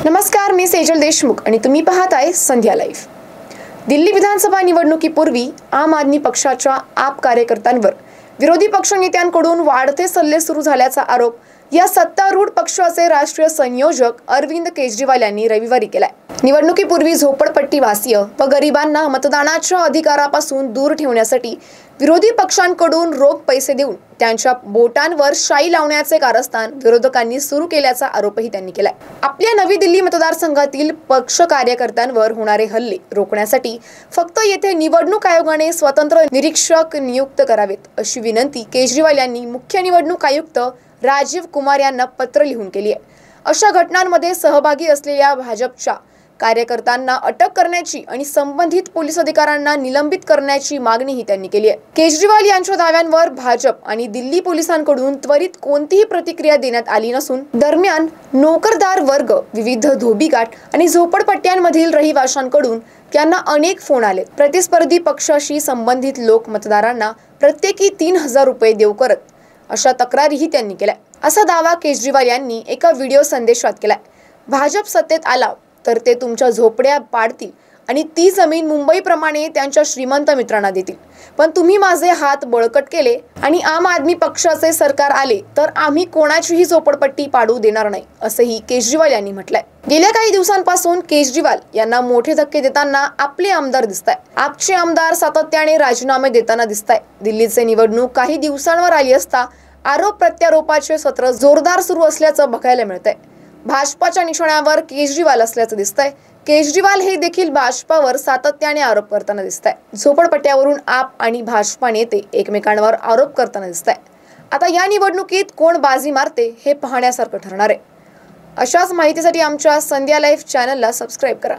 नमस्कार, मी सेजल देशमुख आणि तुम्ही पाहताय संध्या लाईव्ह। दिल्ली विधानसभा निवडणुकीपूर्वी आम आदमी पक्षाच्या आप कार्यकर्त्यांवर विरोधी पक्षनेत्यांकडून वाढते सल्ले सुरू झाल्याचा आरोप या सत्तारूढ पक्षाचे राष्ट्रीय संयोजक अरविंद केजरीवाल यांनी रविवारी केलाय। निवडणुकीपूर्वी झोपडपट्टीवासीय व गरिबांना मतदानाच्या अधिकारापासून दूर ठेवण्यासाठी विरोधी पक्षांकडून रोख पैसे देऊन त्यांच्या बोटांवर शाई लावण्याचे कारस्थान विरोधकांनी सुरू केल्याचा आरोपही त्यांनी केलाय। आपल्या नवी दिल्ली मतदारसंघातील पक्ष कार्यकर्त्यांवर होणारे हल्ले रोखण्यासाठी फक्त येथे निवडणूक आयोगाने स्वतंत्र निरीक्षक नियुक्त करावेत अशी विनंती केजरीवाल यांनी मुख्य निवडणूक आयुक्त राजीव कुमार यांना पत्र लिहून केली आहे। अशा घटनांमध्ये सहभागी असलेल्या भाजपच्या कार्यकर्त्यांना अटक करण्याची आणि संबंधित पोलीस अधिकाऱ्यांना निलंबित करण्याची मागणीही त्यांनी केली आहे। केजरीवाल यांच्या दाव्यांवर भाजप आणि दिल्ली पोलिसांकडून त्वरित कोणतीही प्रतिक्रिया देण्यात आली नसून दरम्यान नोकरदार वर्ग, विविध धोबीघाट आणि झोपडपट्ट्यांमधील रहिवाशांकडून त्यांना अनेक फोन आले। प्रतिस्पर्धी पक्षाशी संबंधित लोक मतदारांना प्रत्येकी 3000 रुपये देऊ करत अशा तक्रारीही त्यांनी केल्या, असा दावा केजरीवाल यांनी एका व्हिडिओ संदेशात केलाय। भाजप सत्तेत आला तर ते तुमच्या झोपड्या पाडतील आणि ती जमीन मुंबईप्रमाणे त्यांच्या श्रीमंत मित्रांना देतील, पण तुम्ही माझे हात बळकट केले आणि आम आदमी पक्षाचे सरकार आले तर आम्ही कोणाचीही झोपडपट्टी पाडू देणार नाही, असेही केजरीवाल यांनी म्हटलंय। गेल्या काही दिवसांपासून केजरीवाल यांना मोठे धक्के देताना आपले आमदार दिसताय। आपचे आमदार सातत्याने राजीनामे देताना दिसताय। दिल्लीचे निवडणूक काही दिवसांवर आली असता आरोप प्रत्यारोपाचे सत्र जोरदार सुरू असल्याचं बघायला मिळतंय। भाजपाच्या निशाण्यावर केजरीवाल असल्याचं दिसतंय। केजरीवाल हे देखील भाजपावर सातत्याने आरोप करताना दिसताय। झोपडपट्ट्यावरून आप आणि भाजपा नेते एकमेकांवर आरोप करताना दिसताय। आता या निवडणुकीत कोण बाजी मारते हे पाहण्यासारखं ठरणार आहे। अशाच माहितीसाठी आमच्या संध्या लाईव्ह चॅनलला सबस्क्राईब करा।